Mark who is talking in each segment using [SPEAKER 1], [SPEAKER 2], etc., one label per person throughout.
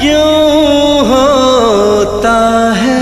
[SPEAKER 1] क्यों होता है।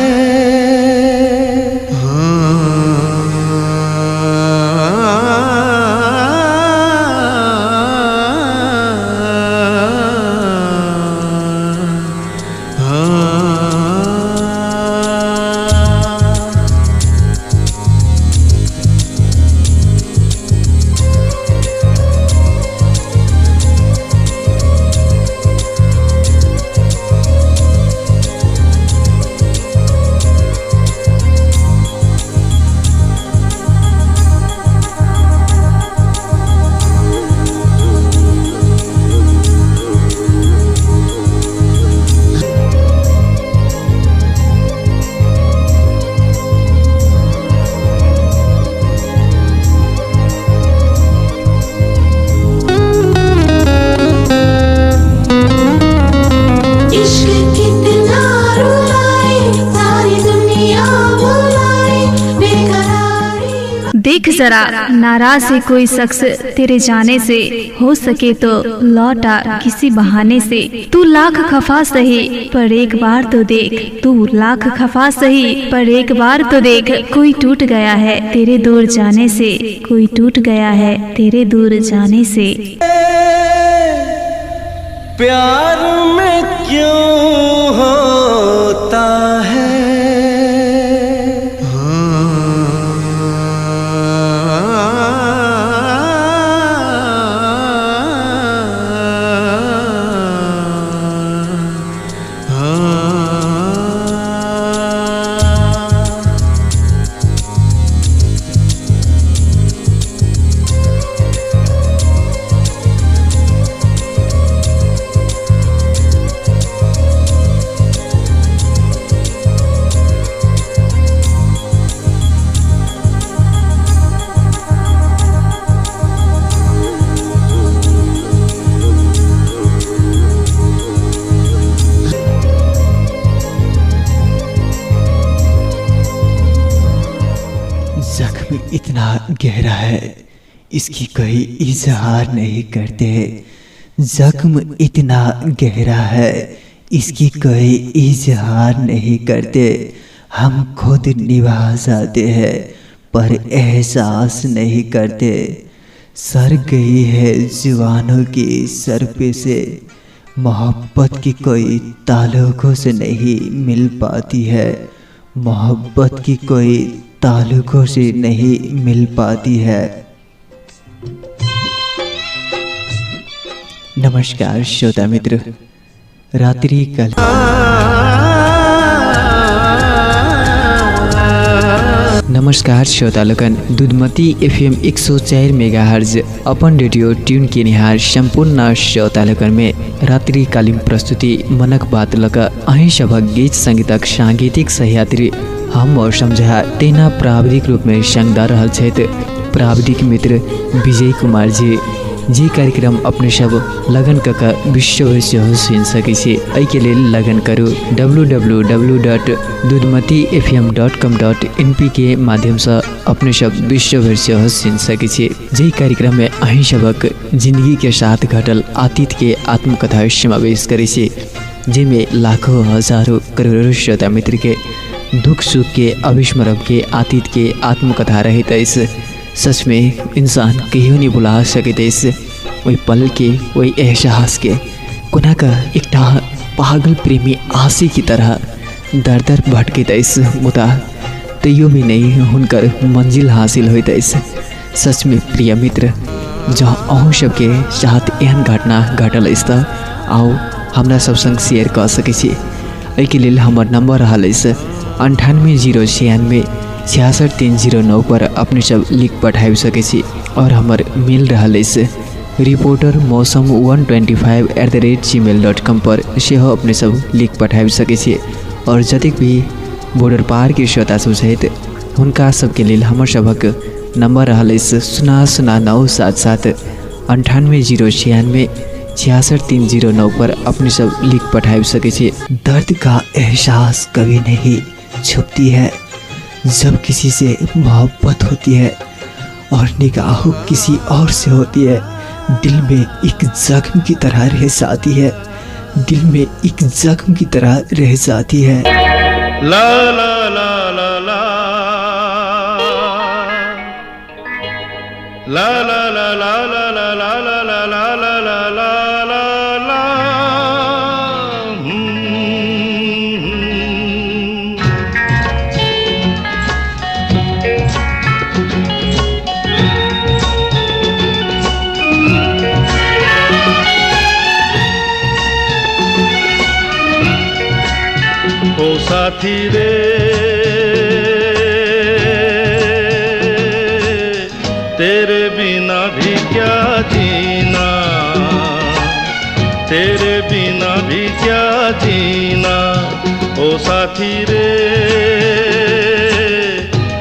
[SPEAKER 2] देख जरा नाराज है कोई शख्स तेरे जाने से, हो सके तो लौटा किसी बहाने से। तू लाख खफा सही पर एक बार तो देख, तू लाख खफा सही पर एक बार तो देख। कोई टूट गया है तेरे दूर जाने से, कोई टूट गया है तेरे दूर जाने से।
[SPEAKER 1] प्यार में क्यों होता है।
[SPEAKER 3] जख्म इतना गहरा है इसकी कोई इजहार नहीं करते। जख्म इतना गहरा है इसकी कोई इजहार नहीं करते। हम खुद निभा जाते हैं पर एहसास नहीं करते। सर गई है जुबानों की सर पे से, मोहब्बत की कोई ताल्लुकों से नहीं मिल पाती है। मोहब्बत की कोई ताल्लुकों से नहीं मिल पाती है। नमस्कार श्रोता मित्र, रात्रि कल नमस्कार श्रोतालोकन, दुधमती एफएम 104 मेगाहर्ज अपन रेडियो ट्यून के निहार संपूर्ण श्रोतालोकन में रात्रिकालीन प्रस्तुति मनक बात लक अहीं सभक गीत संगीतक सांगीतिक सहयात्री हम और समझा तेना प्राविधिक रूप में संगदा रहल छथि प्राविधिक मित्र विजय कुमार जी कार्यक्रम अपने सब लगन कक विश्वभर से सुन सकै छी। एहि के लेल लगन करू www.dudmatifm.com.np के माध्यम से अपने सब विश्वभर से सुन सकै छी। जे कार्यक्रम में अहीं सबक जिंदगी के साथ घटल अतीत के आत्मकथा समावेश करै छी, जिसमें लाखों हजारों करोड़ों श्रोता मित्र के दुख सुख के अविस्मरण के अतीत के आत्मकथा रहित सच में इंसान कहीं नहीं भुला सके। वही पल के वही एहसास के कुना का एक पागल प्रेमी आशी की तरह दर दर भटके मुदा तैयो भी नहीं हुनकर मंजिल हासिल होइत। सच में प्रिय मित्र, जहाँ अहूँ सबके साथ एहन घटना घटल त आओ हमरा सब संग शेयर कर सकै छी। एहि के लेल हमर नंबर रहल 980996 66309 पर अपने सब लिख पठाबि सकै छी और हमर मेल रहल reportermosam125@gmail.com पर सेहो अपने सब लिख पठाबि सकै छी। और जतेक भी बॉर्डर पार के श्रोता सब छथि हुनका सबके लेल हमर सबक नंबर रहल 009979809660309 पर अपने सब लिख पठाबि सकै छी। दर्द का एहसास कभी नहीं छुपती है जब किसी से मोहब्बत होती है और निगाहों किसी और से होती है। दिल में एक जख्म की तरह रह जाती है दिल में एक जख्म की तरह रह जाती है।
[SPEAKER 1] ला ला ला ला ला ला ला ला ला ला ला ला ला ला ला ला ला ला ला। ओ साथी रे तेरे बिना भी क्या जीना, तेरे बिना भी क्या जीना। ओ साथी रे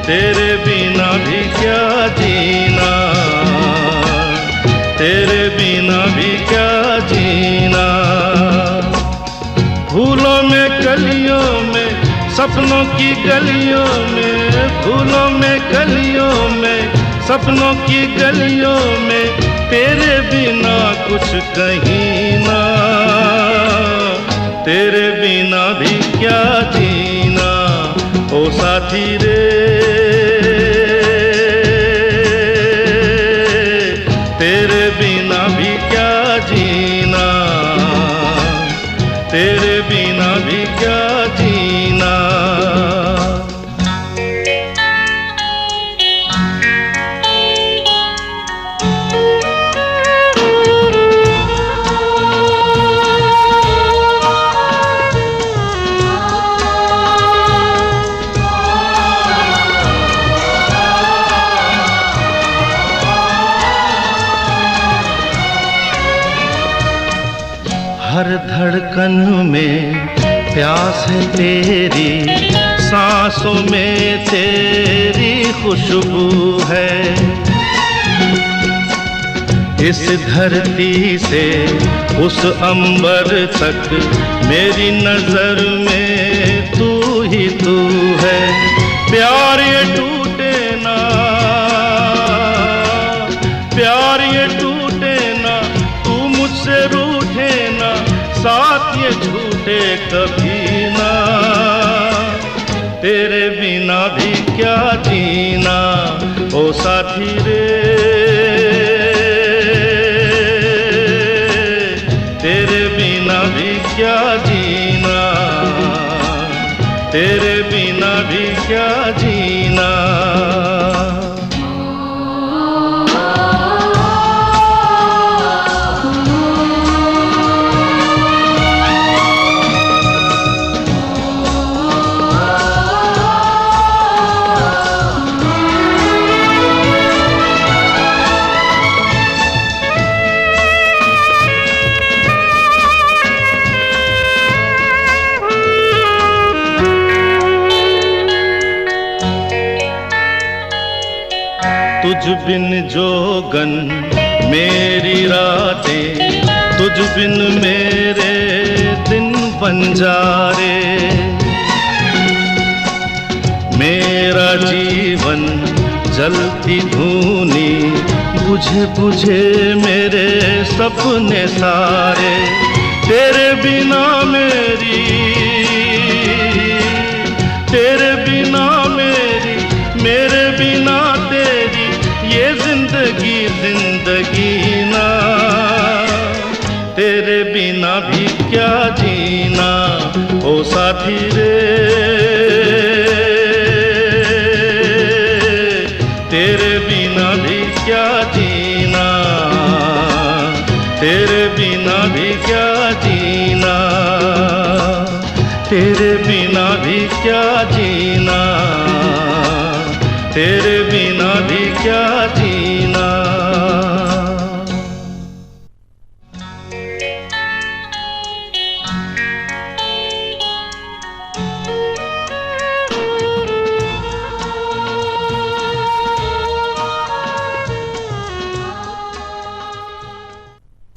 [SPEAKER 1] तेरे बिना भी क्या जीना, तेरे बिना भी क्या जीना। फूलों में कलियों में सपनों की गलियों में, फूलों में कलियों में सपनों की गलियों में तेरे बिना कुछ कहीं ना, तेरे बिना भी क्या जीना। ओ साथी रे तेरे बिना भी क्या जीना, तेरे बिना भी क्या जीना। हर धड़कन में प्यास है तेरी, सांसों में तेरी खुशबू है। इस धरती से उस अंबर तक मेरी नजर में तू ही तू है। प्यार ये टूटे ना, प्यार ये टूटे ना, तू मुझसे रूठे ना, साथ ये झूठे कभी ना। तेरे बिना भी क्या जीना। ओ साथी रे तेरे बिना भी क्या जीना, तेरे बिना भी क्या जीना। तुझ बिन जोगन मेरी रातें, तुझ बिन मेरे दिन बंजारे। मेरा जीवन जलती धूनी, बुझे बुझे मेरे सपने सारे। तेरे बिना मेरी, तेरे बिना मेरी, मेरे बिना तेरी ये जिंदगी जिंदगी ना। तेरे बिना भी क्या जीना। ओ साथी रे तेरे बिना भी क्या जीना, तेरे बिना भी क्या जीना, तेरे बिना भी क्या जीना, तेरे बिना भी क्या जीना।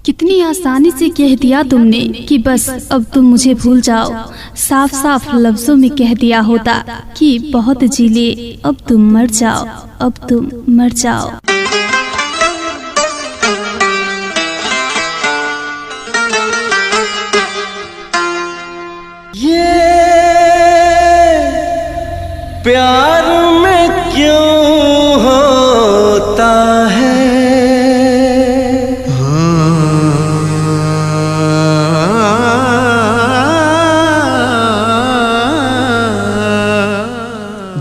[SPEAKER 2] कितनी आसानी से कह दिया तुमने कि बस अब तुम मुझे भूल जाओ। साफ साफ लफ्जों में कह दिया होता कि बहुत जी ले, अब तुम मर जाओ, अब तुम मर जाओ।
[SPEAKER 4] प्यार में क्यों होता है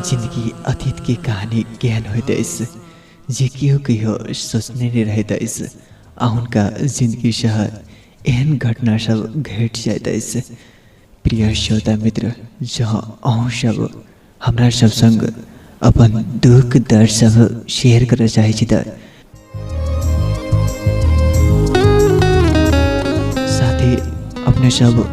[SPEAKER 3] जिंदगी अतीत की कहानी ज्ञान होइदैछ जे केहो सोच्ने नै रहदैछ आउनका जिंदगी सह एहन घटना सब घट जाइदैछ। प्रिय श्रोता मित्र, जहाँ अहूँ सब हमरा सब संग अपन दुख दर्द सब शेयर कर चाहे छी त साथै अपने सब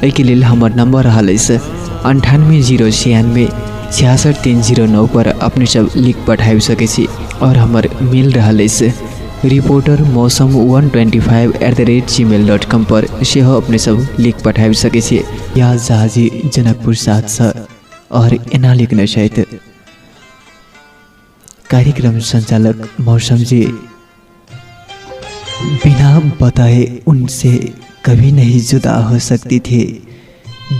[SPEAKER 3] एहिके लेल हमर नंबर रहल अछि 980996 66309 पर अपने सब लिख पठाबि सकै छी और हमर मेल रहल अछि reportermosam125@gmail.com पर सेहो अपने सब लिख पठाबि सकै छी या जहाजी जनकपुर 7 और एना लिखना चाहिए। कार्यक्रम संचालक मौसम जी बिना बताए उनसे कभी नहीं जुदा हो सकती थी,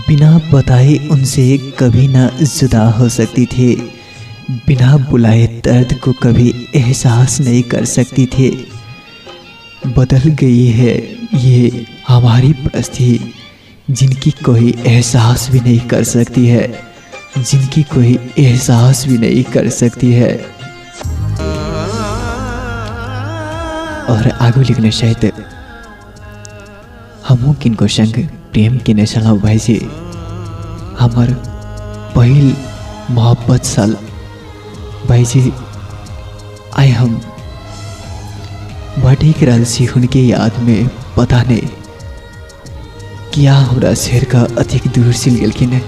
[SPEAKER 3] बिना बताए उनसे कभी ना जुदा हो सकती थी, बिना बुलाए दर्द को कभी एहसास नहीं कर सकती थी। बदल गई है ये हमारी परिस्थिति, जिनकी कोई एहसास भी नहीं कर सकती है, जिनकी कोई एहसास भी नहीं कर सकती है। और आगे लिखना चाहिए हमू किनको संग प्रेम किने छलौं भाइजी, हमर पहिल मोहब्बत साल भाईजी आए हम भटक रहल छी उनके याद में। पता नहीं क्या हमरा शेर का अधिक दूर सिल गेलखिन,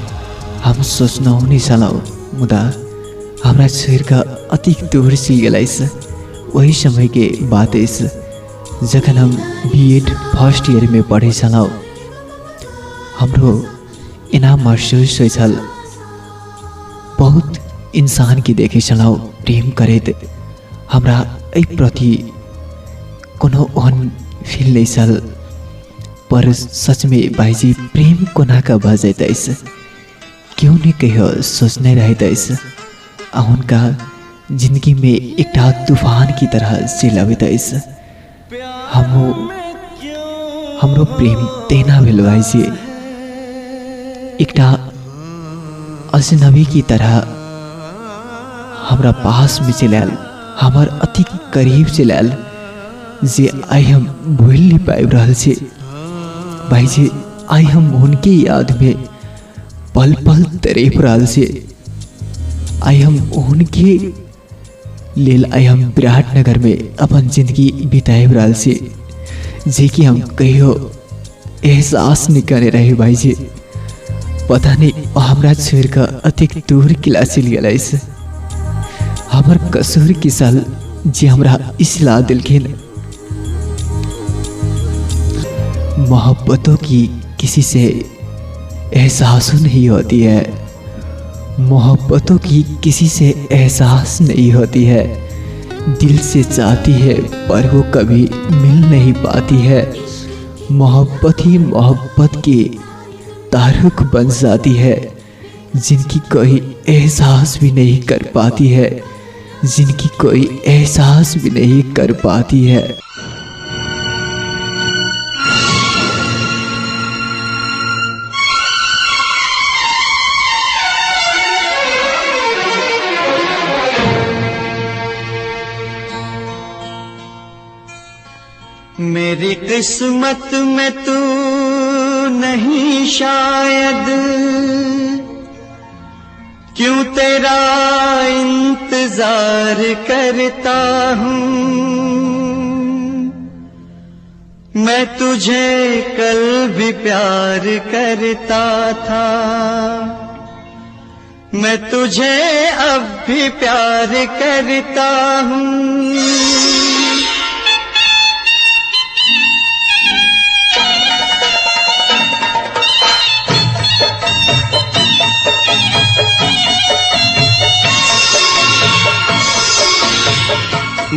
[SPEAKER 3] हम सोचना नहीं छलौं मुदा हमरा शेर का अधिक दूर सिल गेलैस। वही समय के बात अछि जखन हम बीएड फर्स्ट ईयर में पढ़ै छलौं। हमरो एना महसूस होइ छल बहुत इंसान के देखे छलौं प्रेम करैत, हमरा एहि प्रति कोनो ओहन फील नहीं छल। पर सच में भाईजी प्रेम कोना का भऽ जाइत अछि, क्यों नहीं कहियो सोचने रहैत अछि। उनका जिंदगी में एक तूफान की तरह चलि अबैत अछि। हमरो प्रेम तेना भेल भाईजी, एक अजनबी की तरह हमरा पास में चल आयल, हमार अति करीब चल आयल, जे आई हम भूल नहीं पाबि रहल छी भाईजी। आई हम उनके याद में पल पल तड़प रहल छी। आई हम उनके लेल आई हम विराटनगर में अपन जिंदगी बिताबि रहल छी, जे कि हम कहियो एहसास नहीं करे रहे भाईजी। पता नहीं हमरा छोड़ का अधिक दूर किला चल गया। हमार कसूर की साल जे हमरा इसला दिलखिन। मोहब्बतों की किसी से एहसास नहीं होती है, मोहब्बतों की किसी से एहसास नहीं होती है। दिल से चाहती है पर वो कभी मिल नहीं पाती है। मोहब्बत ही मोहब्बत की तारुक बन जाती है, जिनकी कोई एहसास भी नहीं कर पाती है, जिनकी कोई एहसास भी नहीं कर पाती है।
[SPEAKER 4] मेरी किस्मत में तू नहीं शायद, क्यों तेरा इंतजार करता हूँ। मैं तुझे कल भी प्यार करता था, मैं तुझे अब भी प्यार करता हूँ।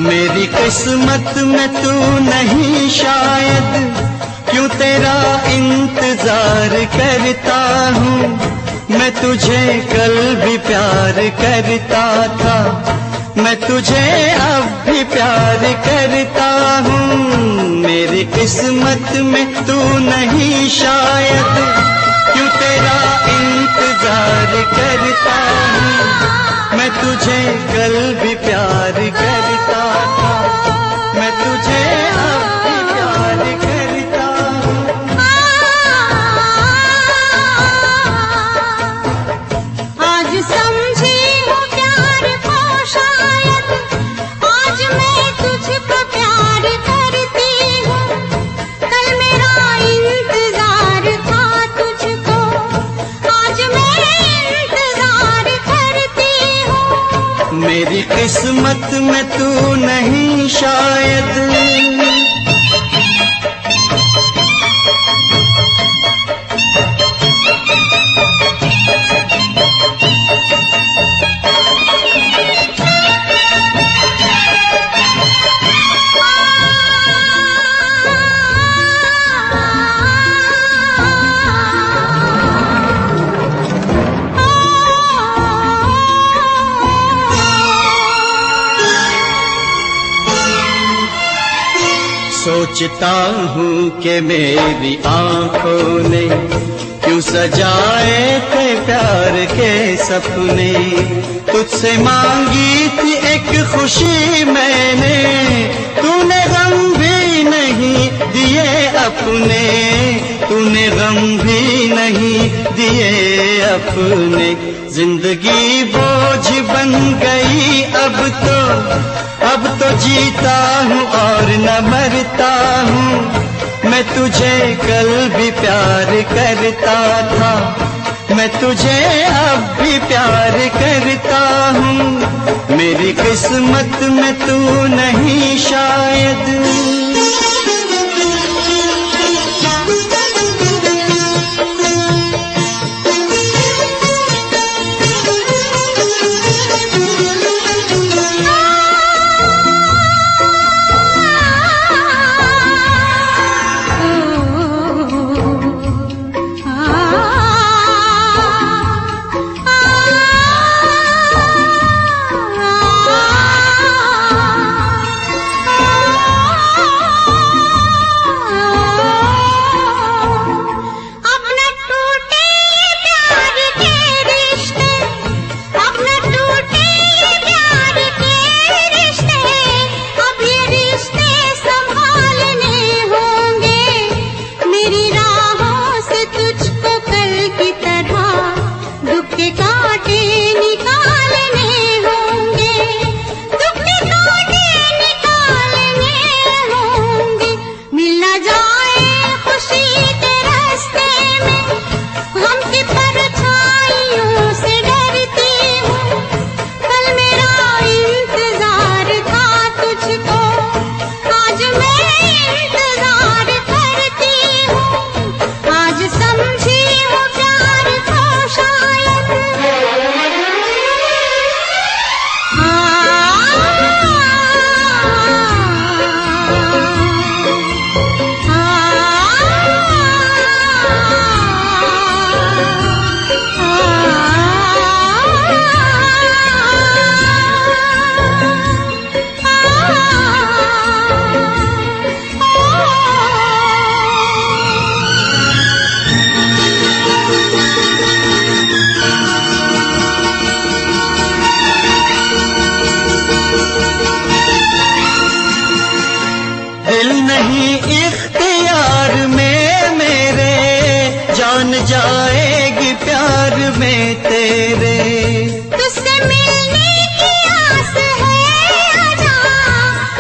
[SPEAKER 4] मेरी किस्मत में तू नहीं शायद, क्यों तेरा इंतजार करता हूँ। मैं मैं तुझे कल भी प्यार करता था, मैं तुझे अब भी प्यार करता हूँ। मेरी किस्मत में तू नहीं शायद, क्यों तेरा इंतजार करता हूँ। मैं तुझे कल भी प्यार करता था, मैं तुझे अब भी प्यार करता हूँ।
[SPEAKER 5] आज समझी हूँ प्यार को शायद, आज मैं तुझ पर प्यार करती हूँ। कल मेरा इंतजार था तुझको, आज मैं इंतजार करती हूँ।
[SPEAKER 4] मेरी किस्मत में तू नहीं शायद। सोचता हूँ कि मेरी आंखों ने क्यों सजाए थे प्यार के सपने। तुझसे मांगी थी एक खुशी मैंने, तूने गम भी नहीं दिए अपने, तूने गम भी नहीं दिए अपने। जिंदगी बोझ बन गई अब तो जीता हूँ और न मरता हूँ। मैं तुझे कल भी प्यार करता था, मैं तुझे अब भी प्यार करता हूँ। मेरी किस्मत में तू नहीं शायद। जाएगी प्यार में तेरे।
[SPEAKER 5] तुझसे मिलने की आस है, आजा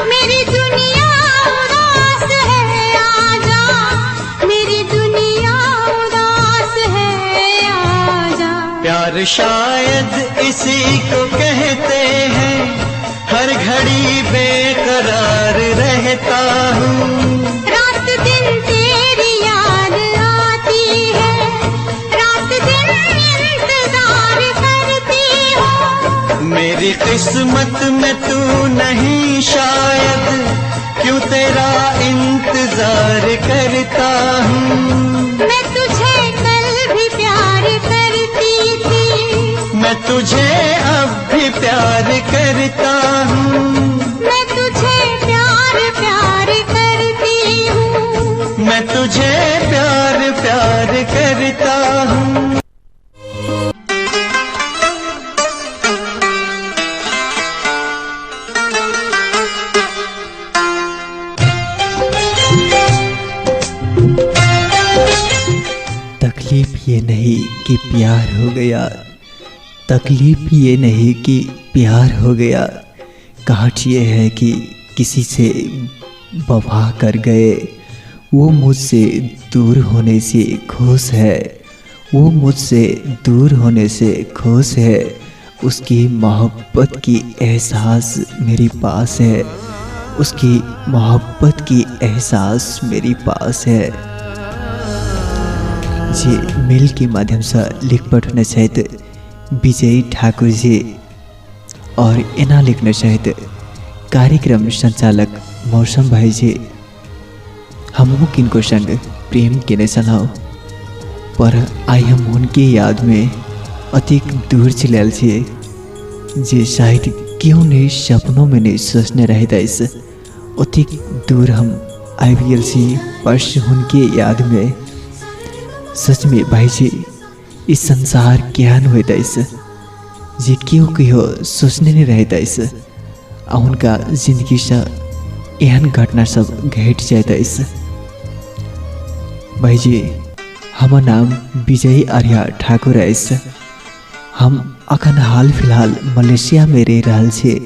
[SPEAKER 5] मेरी दुनिया उदास है, आजा मेरी दुनिया उदास है, आजा।
[SPEAKER 4] प्यार शायद इसी को कहते हैं, हर घड़ी बेकरार रहता हूँ।
[SPEAKER 5] रात दिन तेरी याद आती है, रात दिन इंतजार करती हूँ।
[SPEAKER 4] मेरी किस्मत में तू नहीं शायद, क्यों तेरा इंतजार करता हूँ।
[SPEAKER 5] मैं तुझे कल भी प्यार करती
[SPEAKER 4] करता हूँ।
[SPEAKER 5] मैं तुझे प्यार प्यार करती हूँ।
[SPEAKER 4] मैं तुझे प्यार प्यार करता हूँ।
[SPEAKER 3] तकलीफ ये नहीं कि प्यार हो गया, तकलीफ ये नहीं कि प्यार हो गया, काट ये है कि किसी से वफा कर गए। वो मुझसे दूर होने से खुश है, वो मुझसे दूर होने से खुश है। उसकी मोहब्बत की एहसास मेरे पास है, उसकी मोहब्बत की एहसास मेरे पास है। जी मेल के माध्यम से लिख पठाउन सहित विजय ठाकुर जी और एना लिखना सहित कार्यक्रम संचालक मौसम भाई जी। हम किनको संग प्रेम के सलाह पर आई हम उनके याद में अधिक दूर चल छे, जे शायद क्यों नहीं सपनों में नहीं सोचने रहता इस अधिक दूर हम आई बस उनके याद में। सच में भाई जी इस संसार क्या होता इस जे क्यों क्यों सोचने नहीं रहता इस उनका जिंदगी से एहन घटना सब घट जाता इस। भाई जी हमार नाम विजय आर्या ठाकुर है इस। हम अखन हाल फिलहाल मलेशिया में रह रहा छे।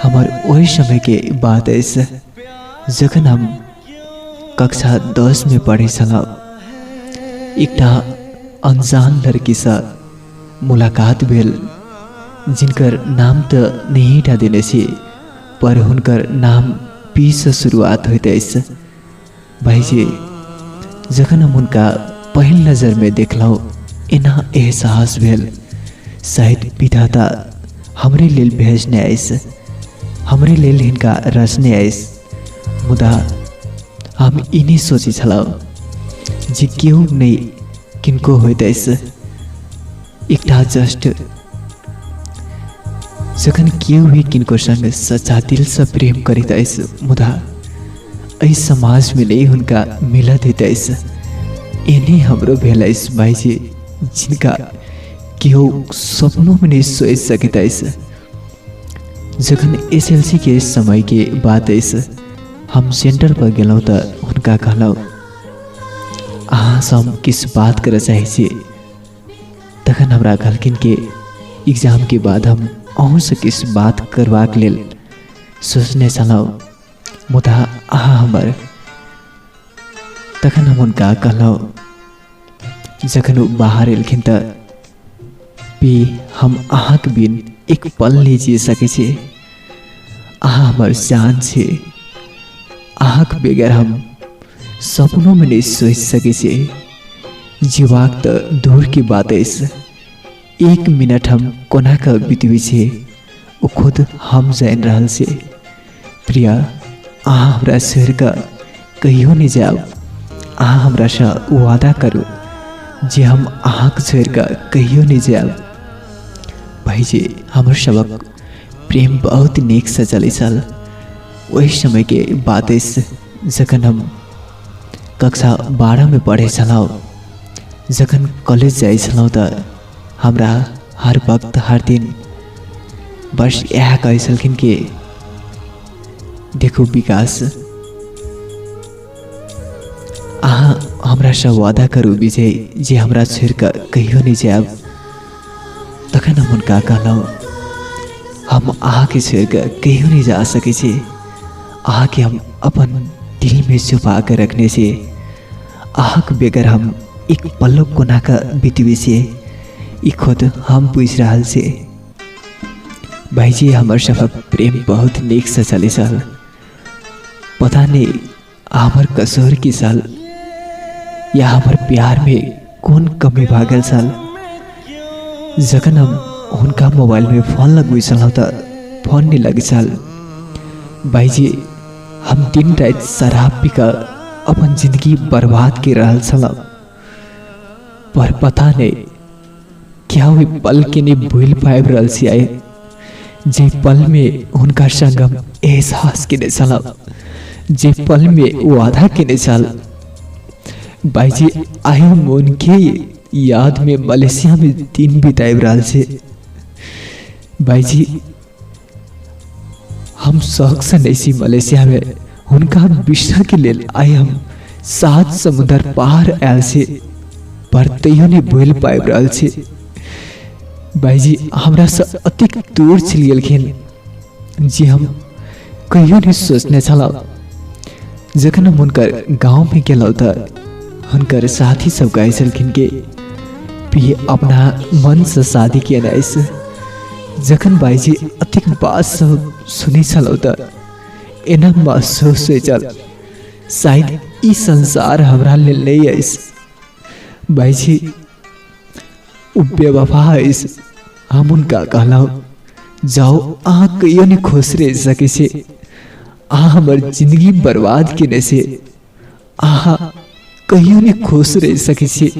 [SPEAKER 3] हमार वही समय के बात है इस जखन हम कक्षा 10 में पढ़े छलौं। एकटा अनजान लड़की से मुलाकात भेल जिनकर नाम तो नहीं टा देने से पर हुनकर नाम पी से शुरुआत होते इस। भाई जी जखन हम उनका पहल नजर में देखलौं एना एहसास भेल शायद विधाता हमरे लेल भेजने आइस, हमरे लेल हिनका रचने आइस। मुदा हम इन्हीं सोची छलौं जे क्यों नहीं किनको होता इस एकटा जस्ट जखन क्यों भी किनको संग सच्चा दिल से प्रेम करता इस मुदा इस समाज में नहीं उनका मिलत होता इस। इन्हीं हमरो भेला इस भाई जी जिनका क्यों सपनों में नहीं सोच सकता इस। जखन SLC के समय के बात इस हम सेंटर पर गलौं तो उनका कहलौं अहाँ से हम किस बात कर चाहे तखन हमरा कहलखिन के एग्जाम के बाद हम अहूँ से किस बात करवाक लेल सोचने छलौं मुदा अहाँ हमर। तखन हम उनका कहलौं जखन वो बाहर एलखिन त भी हम अहाँक बिन एक पल नहीं जी सके छे। अहाँ हमर जान छे, अहाँक बगैर हम सपनों में नहीं सोच सके छे। जीवाक तो दूर की बात है इस एक मिनट हम कोना का बीतवी छे वो खुद हम जान रहा से। प्रिया अहाँ हमरा शहर का कहियो नहीं जाओ, अहाँ हमरा से वादा करो जे हम अहाँक शहर का कहियो नहीं जाओ। भाई जी हमर सबक प्रेम बहुत नीक से चले चल। वही समय के बात इस जखन हम कक्षा 12 में पढ़े छलौं। जखन कॉलेज जाए छलौं त हमरा हर वक्त हर दिन बस यह कहे छलखिन कि देखो विकास अहाँ हमरा से वादा करू विजय जे हमरा छोड़ कर कहियो नहीं जाब। तखन हम उनका कहलौं हम अहाँ के छोड़ कर कहियो नहीं जा सके छे। अहाँ के हम अपन दिल में छुपा कर रखने से अहाँक बगैर हम एक पल्लो कोना का बीतवे से ई खुद हम पूछ रहा से। भाई जी हमार सफर प्रेम बहुत नीक से चले साल। पता नहीं हमार कसूर की साल या हमार प्यार में कौन कमी भागल साल। जखन हम उनका मोबाइल में फोन लगवे छलौं त फोन नहीं लगे साल। भाई जी हम दिन रात शराब पी कर अपन जिंदगी बर्बाद कर रहा छलौं पर पता नहीं क्या हुई पल के नहीं भूल पाए रहा आए। जे पल में उनका संगम एहसास के निशाल, जे पल में वादा के निशाल। भाई जी आई हम उनके याद में मलेशिया में दिन बिताए बराल से। भाई जी हम शौक से नहीं मलेशिया में उनका विश्रा के लिए आए, हम 7 समुद्र पार आयल से, पर तैयो ने बोल पाए बराल से। भाई जी हमरा से अतिक दूर चल गेलखिन जी, हम कहियो नहीं सोचने छल। जखन हम उनकर गांव में गेलौ त उनकर साथी सब कहे छलखिन के भी अपना मन से शादी किया नाइस। जखन भाई जी अतिक बात सब सुनी छलौ त एना महसूस हो चल शायद ई संसार हमरा ले नहीं आइस। भाई जी उ बेवफा आइस। हम उनका कहलौ जाओ आ कहियो नहीं खुश रह सके से, आ हमर जिंदगी बर्बाद किने से, आ कहियो नहीं खुश रह सके से।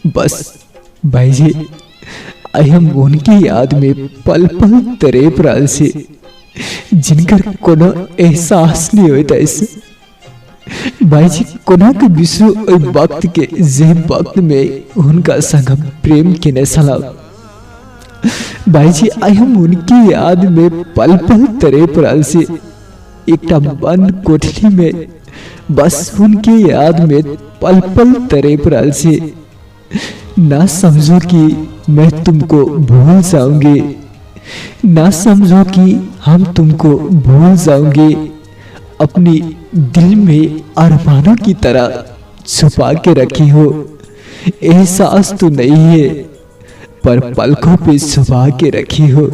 [SPEAKER 3] बस भाई जी आई हम उनकी याद में पल पल तड़प रहल से, जिनकर कोनो एहसास नहीं होता इस। भाई जी कोना के विश्व वक्त के जे वक्त में उनका संगम प्रेम के नशा। भाई जी आई हम उनकी याद में पल पल तड़प रहल से, एक बंद कोठरी में बस उनकी याद में पल पल तड़प रहल से। ना समझो कि मैं तुमको भूल जाऊंगी, ना समझो कि हम तुमको भूल जाओगे। अपनी दिल में अरमानों की तरह छुपा के रखी हो, एहसास तो नहीं है पर पलकों पे छुपा के रखी हो,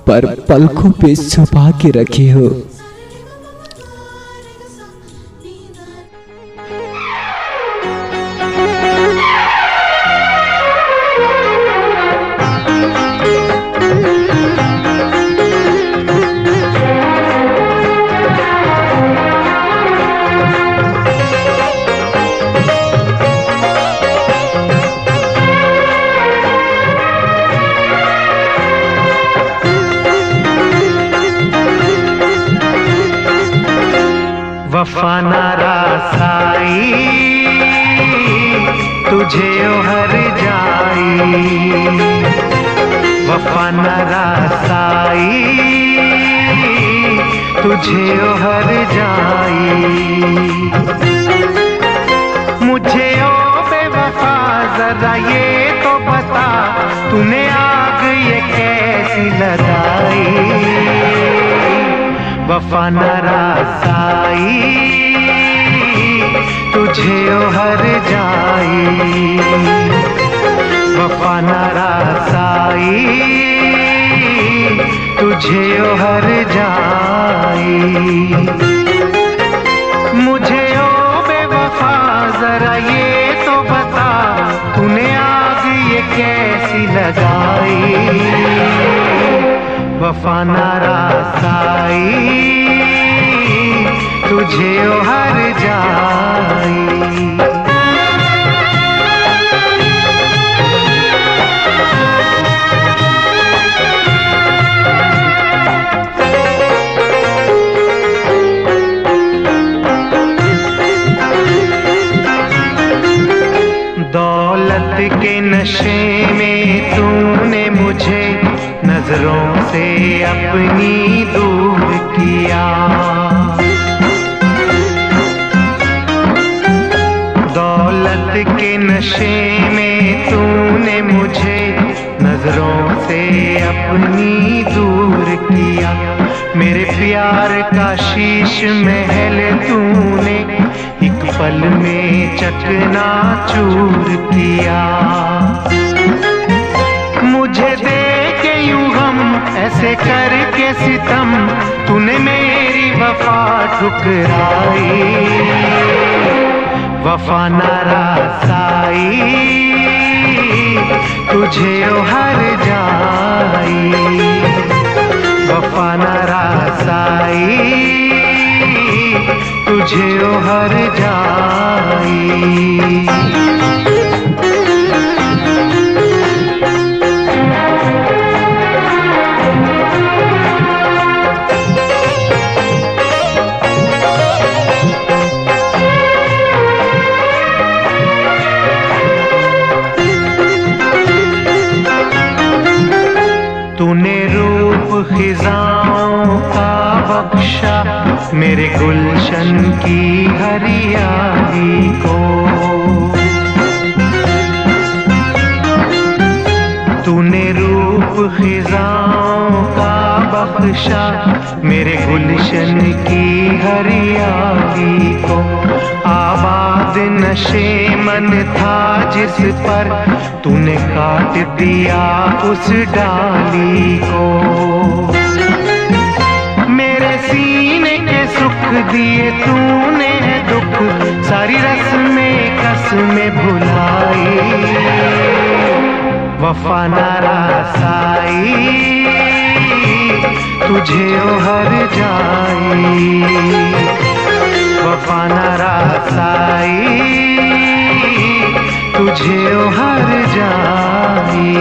[SPEAKER 3] पर पलकों पे छुपा के रखी हो।
[SPEAKER 6] वफा नारा साई तुझे ओ हर जाई, वफा नारा साई तुझे ओ हर जाई। मुझे ओ बेवफा जरा ये तो बता, तूने आग ये कैसी लगाई। वफा नारा साई तुझे ओ हर जाई, वफा नारा साई तुझे ओ हर जाई। मुझे ओ बेवफा जरा ये तो बता, तूने आग ये कैसी लगाई। वफा नारा साई तुझे ओ हर जाई। दौलत के नशे में तूने मुझे नजरों से अपनी दूर किया। दौलत के नशे में तूने मुझे नजरों से अपनी दूर किया। मेरे प्यार का शीश महल तूने एक पल में चकना चूर किया। मुझे दे के यूं गम ऐसे करके सितम, तूने मेरी वफा ठुकराई। वफा नारा साई तुझे ओ हर जाई, वफा नारा साई तुझे ओ हर जाई। मेरे गुलशन की हरियाली को। तूने रूप खिजाओं का बख्शा मेरे गुलशन की हरियाली को। आबाद नशे मन था जिस पर तूने काट दिया उस डाली को। मेरे सीने के सुख दिए तूने दुख सारी रस्में कसमें भुलाई। वफा ना रसाई तुझे हर जाई। वफा ना रसाई तुझे हर जाई।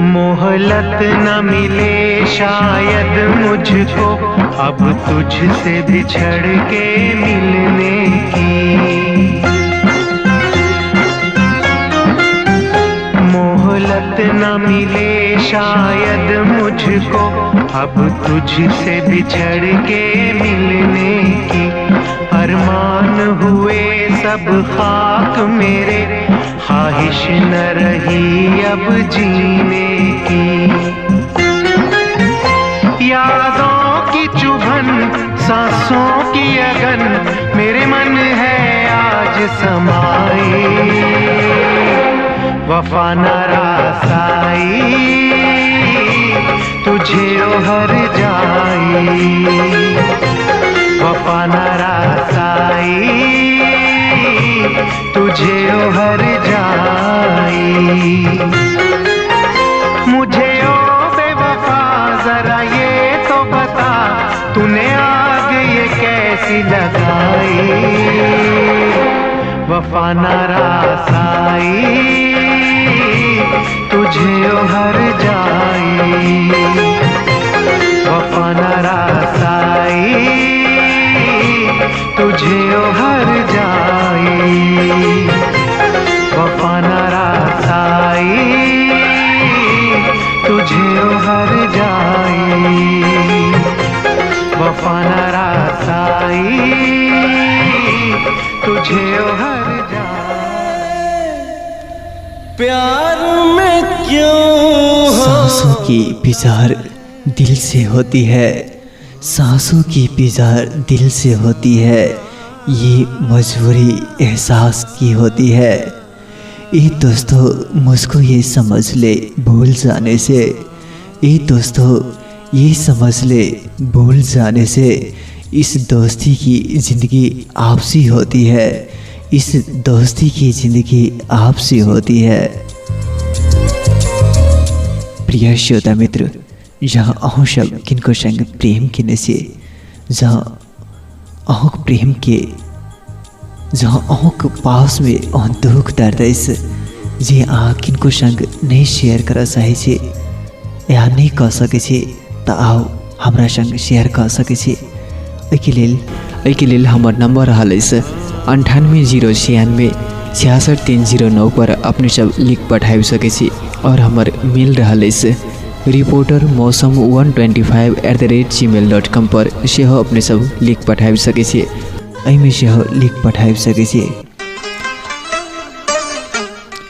[SPEAKER 6] मोहलत न मिले शायद मुझको अब तुझसे बिछड़ के मिलने की। मोहलत न मिले शायद मुझको अब तुझसे बिछड़ के मिलने की। अरमान हुए सब खाक मेरे ख्वाहिश न रही अब जीने की। यादों की चुभन सांसों की अगन मेरे मन है आज समाई। वफा न रसाई तुझे हर जाई। वफा न रसाई तुझे हर जाई। मुझे ओ बेवफा जरा ये तो बता तूने आग ये कैसी लगाई। वफा न रसाई तुझे हर जाई। वफा न रसाई तुझे हर जाई। वफा न रसाई तुझे हर जाई। वफा न रसाई तुझे हर जाई।
[SPEAKER 7] प्यार में क्यों
[SPEAKER 3] सांसों की पिजार दिल से होती है। सांसों की पिजार दिल से होती है। ये मजबूरी एहसास की होती है। ये दोस्तों मुझको ये समझ ले भूल जाने से। ये दोस्तों ये समझ ले भूल जाने से इस दोस्ती की ज़िंदगी आपसी होती है। इस दोस्ती की ज़िंदगी आपसी होती है। प्रिय श्रोता मित्र, जहाँ अहूँ सब किनको संग प्रेम किने से, जहाँ अहूँ प्रेम के, जहाँ अहूँ के पास में अहूँ दुख दर्द जे अहाँ किनको संग नहीं शेयर कर चाहे छे या नहीं कह सके छे तो आओ हमरा संग शेयर कर सके छे। एके लेल हमर नंबर रहल 9809 66 पर अपने सब लिख पठाइ सके छी। और हमर मेल रहल रिपोर्टर मौसम 125@gmail.com पर सेहो अपने सब लिख पठाइ सके छी। एहिमे सेहो लिख पठाइ सके छी।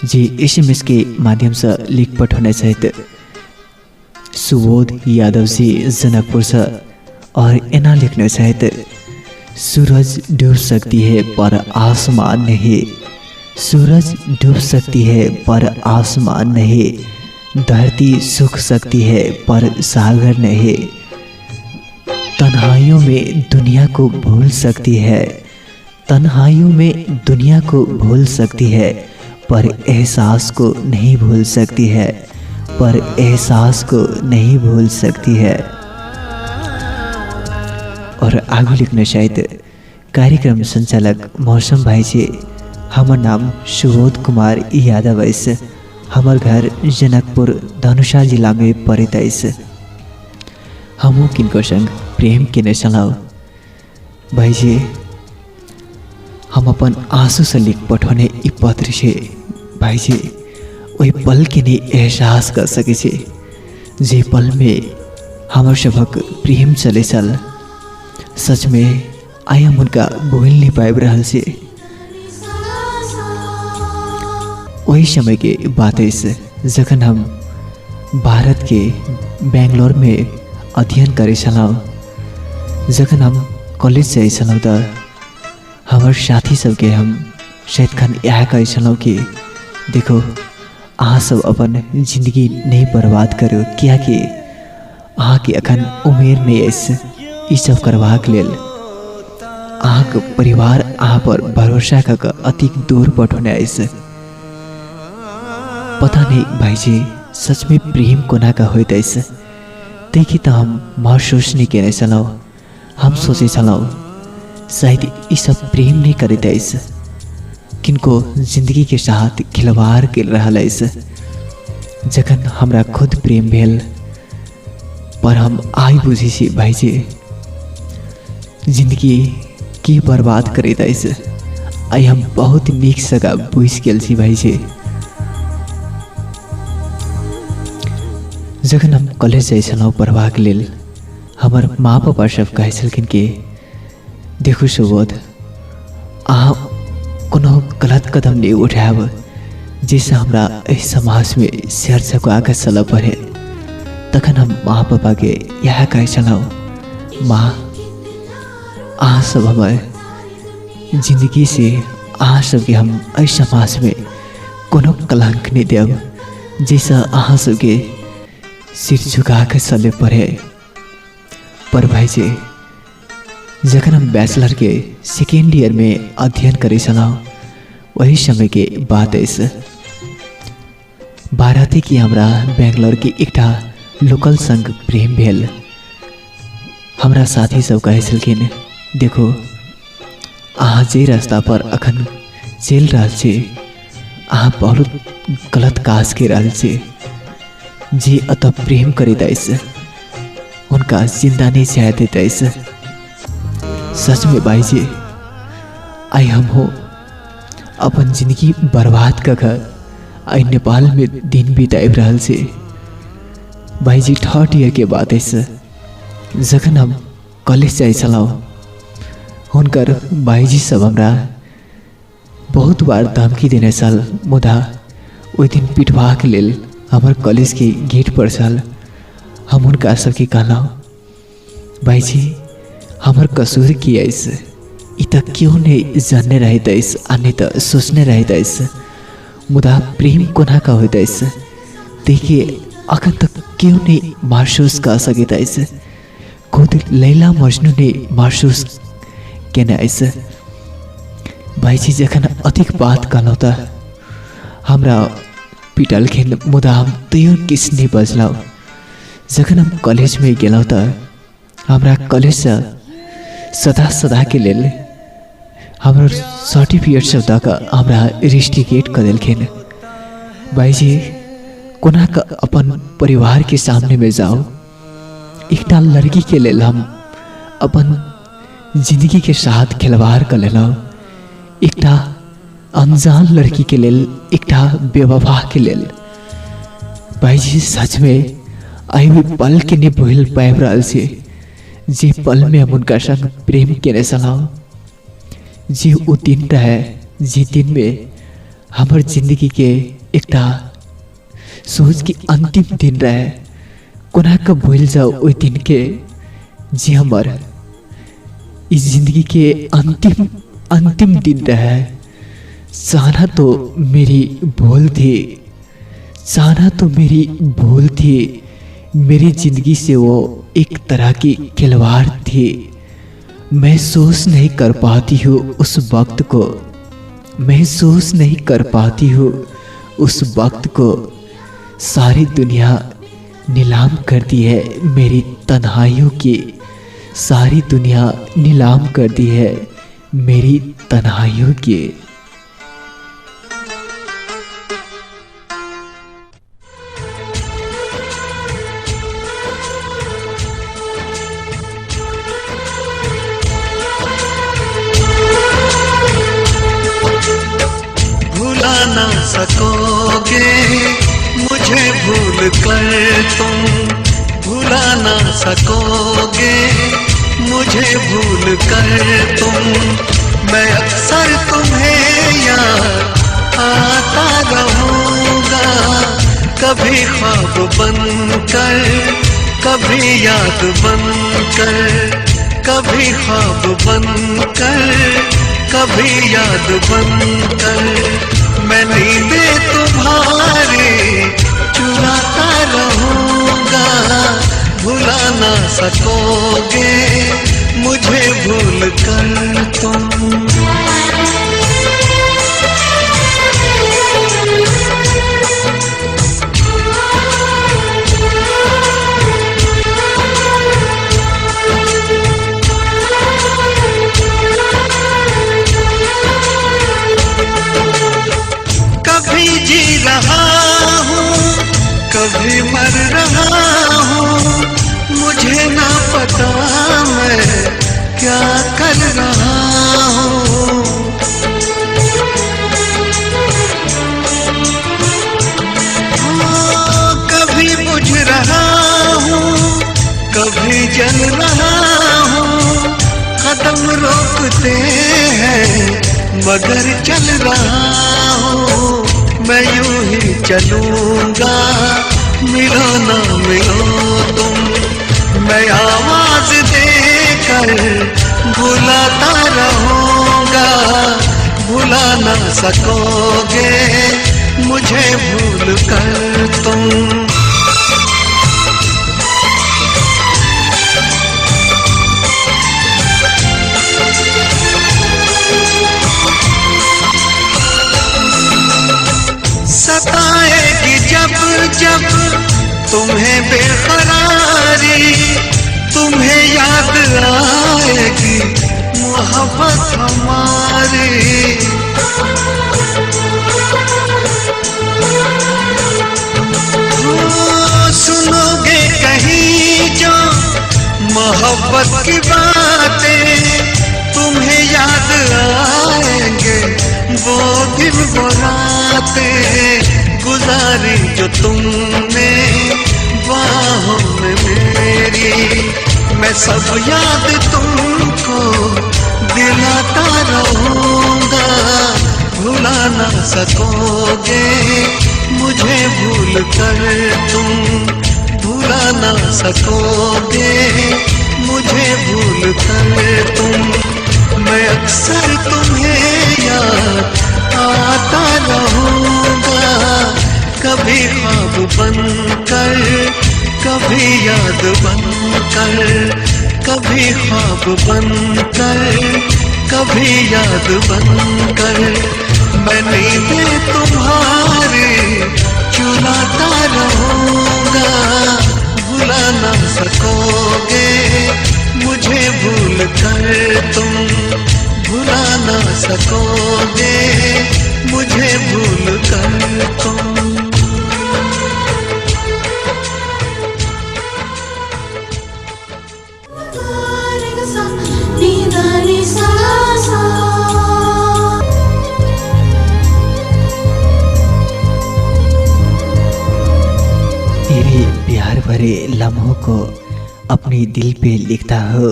[SPEAKER 3] जे SMS के माध्यम से लिख पठाउने सहित सुबोध यादव जी जनकपुर से और एना लिखने सहित सूरज डूब सकती है पर आसमान नहीं। सूरज डूब सकती है पर आसमान नहीं। धरती सूख सकती है पर सागर नहीं। तन्हाइयों में दुनिया को भूल सकती है। तन्हाइयों में दुनिया को भूल सकती है पर एहसास को नहीं भूल सकती है। पर एहसास को नहीं भूल सकती है। और आगू लिखना शायद कार्यक्रम संचालक मौसम भाई से। हमार नाम सुबोध कुमार यादव है। हमार घर जनकपुर धनुषा जिला में पड़ता है। हम किनको संग प्रेम के ने चलाओ भाईजी। हम अपन आंसू से लिख पठाने ई पत्र से भाईजी वही पल के ने एहसास कर सके छे जे पल में हमर सबक प्रेम चले चल। सच में आई हम उनका बोल नहीं पाब रहा से। वही समय के बात है जखन हम भारत के बेंगलोर में अध्ययन करे चलाओ। जखन हम कॉलेज से चलाओ तो हमार साथी सबके हम शायद खान यह कहे चलाओ कि देखो अहाँ सब अपन जिंदगी नहीं बर्बाद करो, क्या कि अहाँ के अखन उमेर नहीं ये सब करवाक लेल। अहाँ के परिवार अहाँ पर भरोसा कर अति दूर पठौने ऐसे। पता नहीं भाईजी सच में प्रेम कोना का होता ऐसे। देखी तो हम महसूस नहीं कहने चलाओ, हम सोचे चलाओ शायद ये सब प्रेम नहीं करे ऐसे, किनको जिंदगी के साथ खिलवाड़ कर रहा ऐसे। जखन हमरा खुद प्रेम भेल पर हम आई बुझी छी भाईजी जिंदगी की बर्बाद करे ऐसे। आई हम बहुत नीक सका बुझ गेल छी भाईजी। जखन हम कॉलेज जाए छलौं पढ़बाक लेल हमर माँ पापा सब कहै छलखिन कि देखू सुबोध अहाँ कोनो गलत कदम नहीं उठाब जिससे हमरा इस समाज में चर्चा को आगे चल पड़े। तखन हम माँ पापा के यह कहै छलौं माँ अहाँ सब हमारे जिंदगी से अहाँ सबके हम इस समाज में कोनो कलंक नहीं देव जिससे अहाँ सबके सिर झुका के चले पड़े। पर भाईजी जखन हम बैचलर के सेकेंड ईयर में अध्ययन करे चलाओ वही समय के बात है। बाराती की हमरा बेंगलोर की एकटा लोकल संग प्रेम भेल। हमरा साथी सब कहे छलखिन देखो अहाँ जे रास्ता पर अखन चल रहा छे अहाँ बहुत गलत काज के रहा छे। जे अतः प्रेम करेत ऐसे उनका जिंदा नहीं चाहते ऐसे। सच में भाईजी आई हम हो अपन जिंदगी बर्बाद कर आई नेपाल में दिन बिताब रहा से। भाईजी थर्ड ईयर के बात है जखन हम कॉलेज जाए चलाओ हुनकर भाईजी सब हमरा बहुत बार धमकी देने साल मुदा ओहि दिन पिटवा के लेल हमार कॉलेज के गेट पर चल। हम उनका सबके कहना भाईजी हमार कसूर किया इस तक क्यों नहीं जानने रहे तैस आने तो सोचने रहे तैस मुदा प्रेम कोना का होता इस देखिए अखन तक क्यों नहीं महसूस कर सके तैस खुद लैला मजनू ने महसूस केना ऐसे। भाईजी जखन अधिक बात कहलौं त हमरा पिटल खेल मुदा हम तैयो किस नहीं बजलौ। जखन हम कॉलेज में गेलौं त हमरा कॉलेज से सदा सदा के लेल हाम्रो सर्टिफिकेट सब तक हमरा रिस्ट्रिकेट कर देलखिन। भाईजी कोना का अपन परिवार के सामने में जाओ एकटा लड़की के लेल हम अपन जिंदगी के साथ खिलवाड़ कर लेलौं। एकटा अनजान लड़की के लेल एकटा बेवफा के लेल। भाईजी सच में आई भी पल के नहीं भूल पाब रहा से जे पल में हम उनका संग प्रेम केने चलाओ। जे वो दिन रहे जे दिन में हमार जिंदगी के एकटा सोच के अंतिम दिन रहे कोना का भूल जाओ वो दिन के जे हमार इस जिंदगी के अंतिम दिन रहे। चाहना तो मेरी भूल थी, चाहना तो मेरी भूल थी। मेरी जिंदगी से वो एक तरह की खिलवाड़ थी। महसूस नहीं कर पाती हूँ उस वक्त को, महसूस नहीं कर पाती हूँ उस वक्त को। सारी दुनिया नीलाम कर दी है मेरी तन्हाइयों की, सारी दुनिया नीलाम कर दी है मेरी तन्हाइयों की।
[SPEAKER 8] ना सकोगे मुझे भूल कर तुम, भुला ना सकोगे मुझे भूल कर तुम। मैं अक्सर तुम्हें याद आता रहूँगा, कभी ख्वाब बनकर, कभी याद बनकर, कभी ख्वाब बनकर, कभी याद बनकर। मैं नींदें तुम्हारी चुराता रहूँगा, भुला ना सकोगे मुझे भूल कर तुम। कभी जी रहा हूँ, कभी मर रहा हूँ, मुझे ना पता मैं क्या कर रहा हूँ। कभी बुझ रहा हूँ, कभी जल रहा हूँ, कदम रोकते हैं मगर चल रहा हूँ। मैं यूं ही चलूंगा, मिलो ना मिलो तुम। मैं आवाज देकर बुलाता रहूंगा, भुला ना सकोगे मुझे भूल कर तुम। सताएगी जब जब तुम्हें बेकरारी, तुम्हें याद आएगी मोहब्बत हमारी। सुनोगे कहीं जो मोहब्बत की बातें, तुम्हें याद आएंगे वो दिन वो रातें गुजारी जो तुमने बाहों में मेरी। मैं सब याद तुमको दिलाता रहूंगा, भुला ना सकोगे मुझे भूल कर तुम, भुला ना सकोगे मुझे भूल कर तुम। मैं अक्सर तुम्हें याद आता रहूंगा, कभी ख्वाब बनकर, कभी याद बनकर, कभी ख्वाब बनकर, कभी याद बनकर। मैं नींदें तुम्हारी चुराता रहूंगा, भुला ना सकोगे मुझे भूल कर तुम, भुला ना सकोगे मुझे भूल कर तुम।
[SPEAKER 3] तेरे प्यार भरे लम्हों को अपने दिल पे लिखता हो,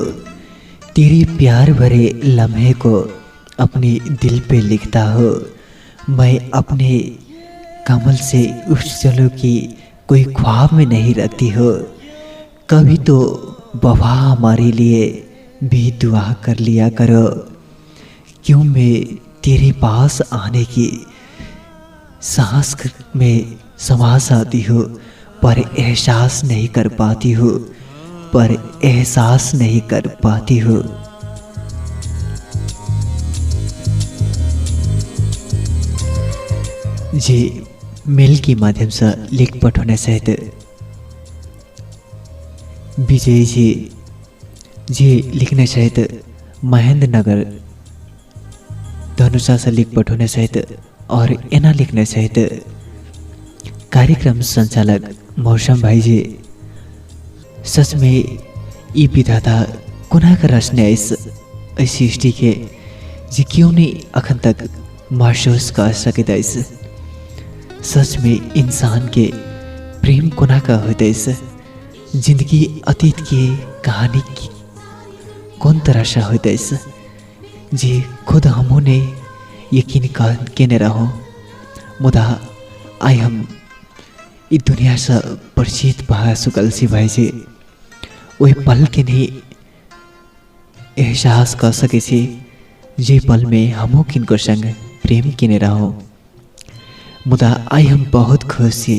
[SPEAKER 3] तेरे प्यार भरे लम्हे को अपने दिल पे लिखता हो। मैं अपने कमल से उठ चलो कि कोई ख्वाब में नहीं रखती हो, कभी तो वफा हमारे लिए भी दुआ कर लिया करो। क्यों मैं तेरे पास आने की सांस में समा जाती हो, पर एहसास नहीं कर पाती हो, पर एहसास नहीं कर पाती हो। जे मेल के माध्यम से लेख पठाउने सहित विजय जी जे लिखने सहित महेंद्र नगर धनुषा से लेख पठाउने सहित और एना लिखने सहित कार्यक्रम संचालक मौसम भाई जी। सच में ये विधाता कुना का रचना इस सृष्टि के जी क्यों नहीं अखन तक महसूस कर सके इस सच में इंसान के प्रेम कोना का हुँदैछ। जिन्दगी अतीत के कहानी की कौन तरह से हुँदैछ जे खुद हमों ने यकीन केने रहो। मुदा आई हम इस दुनिया से परिचित भए सुकलसी भए जे वही पल के नहीं एहसास कर सके छे जे पल में हमो किनको संग प्रेम किने रहो। मुदा आई हम बहुत खुश छे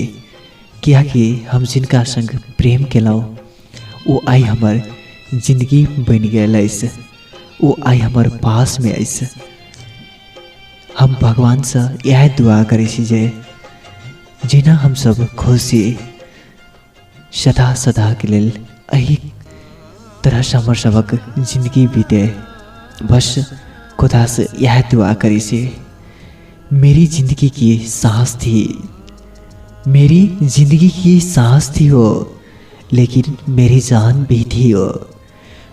[SPEAKER 3] क्या कि हम जिनका संग प्रेम केलौं वो आई हमार जिंदगी बन गया। वो आई हमार पास में आइस। हम भगवान से यह दुआ करे जे जिना हम सब खुशी सदा सदा के लिए यही तरह से हमार सबक जिंदगी बीते। बस खुदा से यह दुआ करी से मेरी जिंदगी की सांस थी, मेरी जिंदगी की सांस थी हो, लेकिन मेरी जान भी थी हो।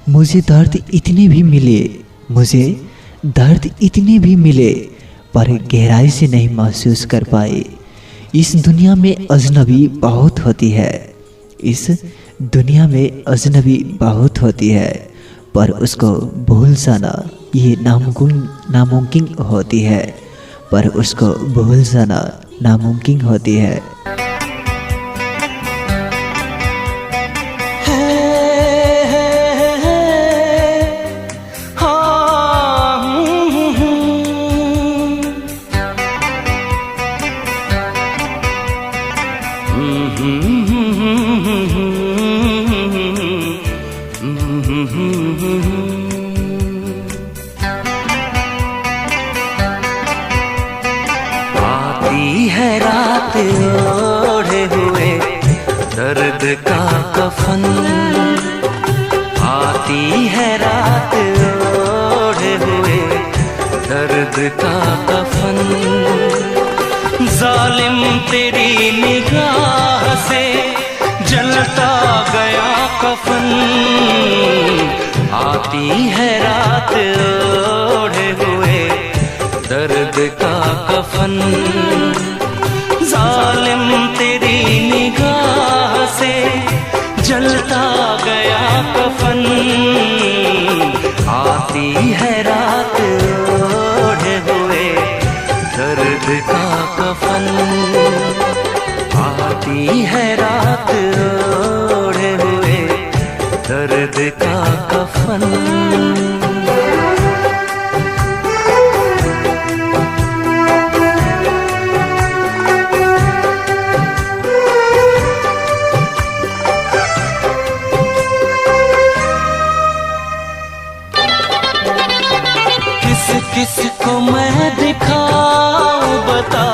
[SPEAKER 3] मुझे दर्द इतने भी मिले, मुझे दर्द इतने भी मिले, पर गहराई से नहीं महसूस कर पाए। इस दुनिया में अजनबी बहुत होती है, इस दुनिया में अजनबी बहुत होती है, पर उसको भूल जाना ये नामुमकिन होती है, पर उसको भूल जाना नामुमकिन होती है।
[SPEAKER 9] आती है रात ओढ़े हुए दर्द का कफन, आती है रात ओढ़े हुए दर्द का कफन। जालिम तेरी निगाह से जलता गया कफन, आती है रात ओढ़े हुए दर्द का कफन। जालिम तेरी निगाह से जलता गया कफन, आती है रात ओढ़े हुए दर्द का कफन, आती है रात ओढ़े हुए दर्द का कफन। किसको मैं दिखाऊं बता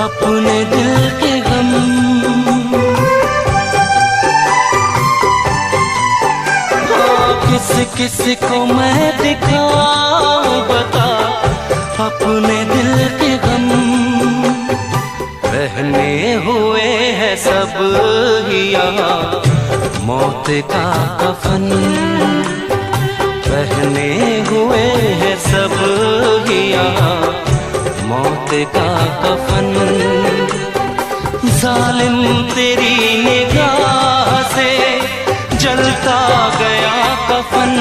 [SPEAKER 9] अपने दिल के गम, किसको मैं दिखाऊं बता अपने दिल के गम। रहने हुए हैं सब ही यहाँ मौत का कफन, पहने हुए हैं सब ही यहाँ मौत का कफन। जालिम तेरी निगाह से जलता गया कफन,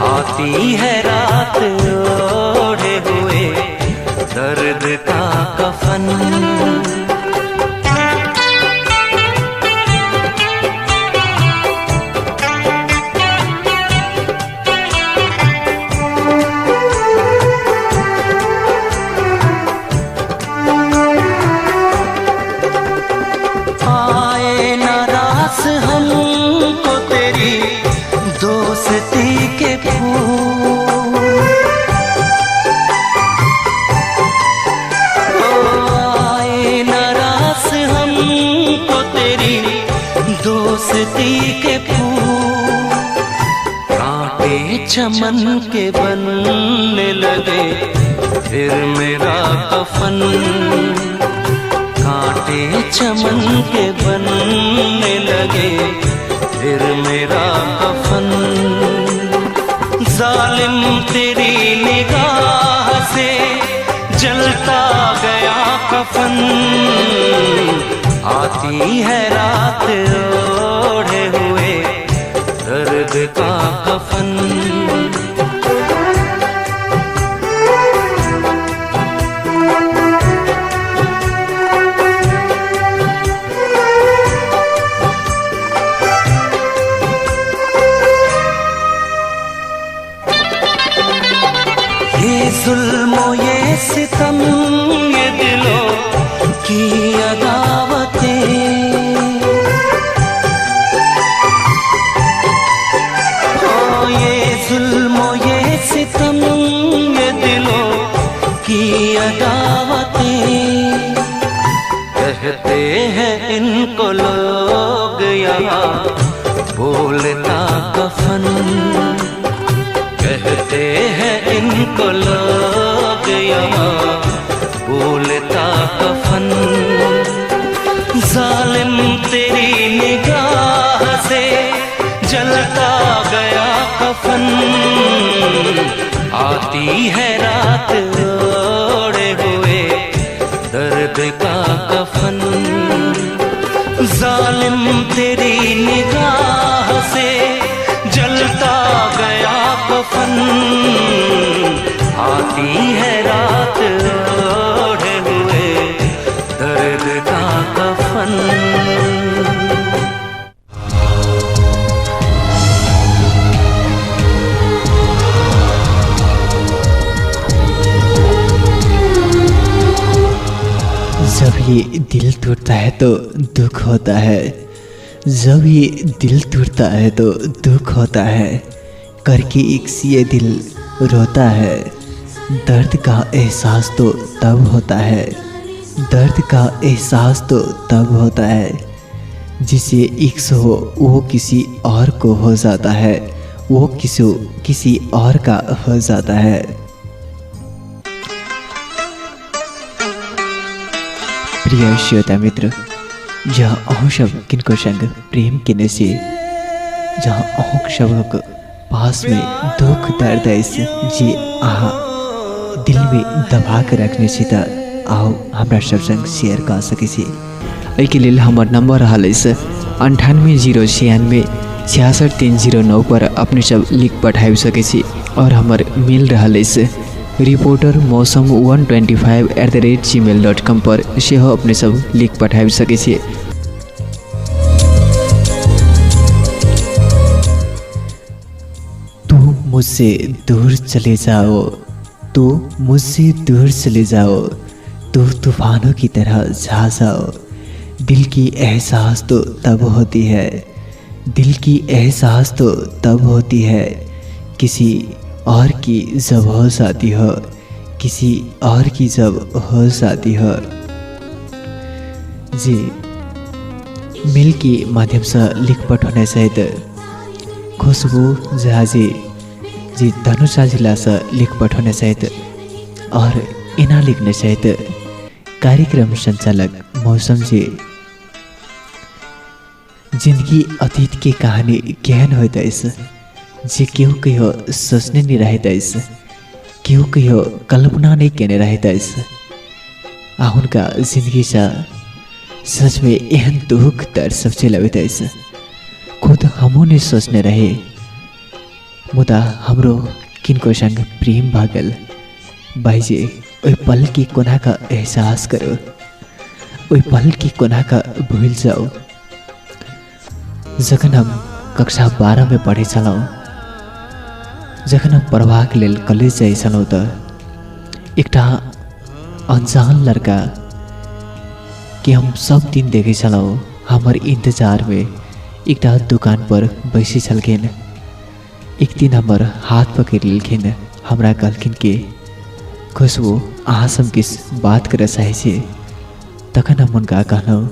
[SPEAKER 9] आती है रात ओढ़े हुए दर्द का कफन। हमको तेरी दोस्ती के फूल, आए नाराज हमको तेरी दोस्ती के फूल। कांटे चमन के बनने लगे फिर मेरा कफन, कांटे चमन के बनने लगे फिर मेरा कफन। जालिम तेरी निगाह से जलता गया कफन, आती है रात ओढ़े हुए दर्द का कफन। ये जुल्मो ये सितम ये दिलों की अदावतें, ये जुल्मो ये सितम ये दिलों की अदावतें, कहते हैं इनको लोग यहाँ बोलता कफन, कहते हैं इनको लोग यहाँ बोलता कफन। जालिम तेरी निगाह से जलता गया कफन, आती है रात ओढ़े हुए दर्द का कफन। जालिम तेरी निगाह से जलता गया कफन, आती है रात ओढ़े हुए दर्द का कफन।
[SPEAKER 3] जब ये दिल टूटता है तो दुख होता है, जब ये दिल टूटता है तो दुख होता है, करके एक ये दिल रोता है। दर्द का एहसास तो तब होता है, दर्द का एहसास तो तब होता है, जिसे इश्क हो वो किसी और को हो जाता है, वो किसी और का हो जाता है। प्रिय श्रोता मित्र, जहाँ अहूँ सब किनको संग प्रेम किने से, जहाँ अहूँ सबक पास में दुख दर्द ऐसे जे आहा दिल में दबा के रखने से त आओ हमरा सब संग शेयर कर सके छी। एहिके लेल हमर नंबर रहल अछि 980996 66309 पर अपने सब लिख पठाबि सके छी, और हमर मेल रहल अछि reportermosam125@gmail.com पर सेहो अपने सब लिख पठाबि सके छी। तू मुझसे दूर चले जाओ, तू मुझसे दूर चले जाओ, तू तूफानों की तरह छा जाओ। दिल की एहसास तो तब होती है, दिल की एहसास तो तब होती है, किसी और की जब हो जाती हो, किसी और की जब हो जाती हो। जी मेल के माध्यम से लिख पठाउने सहित खुशबू जहाजी जी धनुषा जिला से लिख पठाउने सहित और इना लिखने सहित कार्यक्रम संचालक मौसम जी। जिंदगी अतीत की कहानी गहन होता है, जे क्यों कहो सोचने नहीं रहता है, क्यों कहो कल्पना नहीं कहने रहता है। उनका जिंदगी से सच में एहन दुख दर्द सब चलता है, खुद हमों ने सोचने रहे, मुदा हमरो किनको संग प्रेम भागल। भाईजे ओई पल की कोना का एहसास करो, ओई पल की कोना का भूल जाओ। जखन हम कक्षा 12 में पढ़े छलौं, जखन हम पढ़बाक लेल कॉलेज जाइ छलौं त एकटा अनजान लड़का कि हम सब दिन देखे छलौं हमर इंतजार में एकटा दुकान पर बैसी छलखिन। एक दिन हमर हाथ पकड़ लेलखिन, हमरा कहलखिन कि खुशबू अहाँ सब किस बात करे चाहे छी। तखन हम उनका कहलौं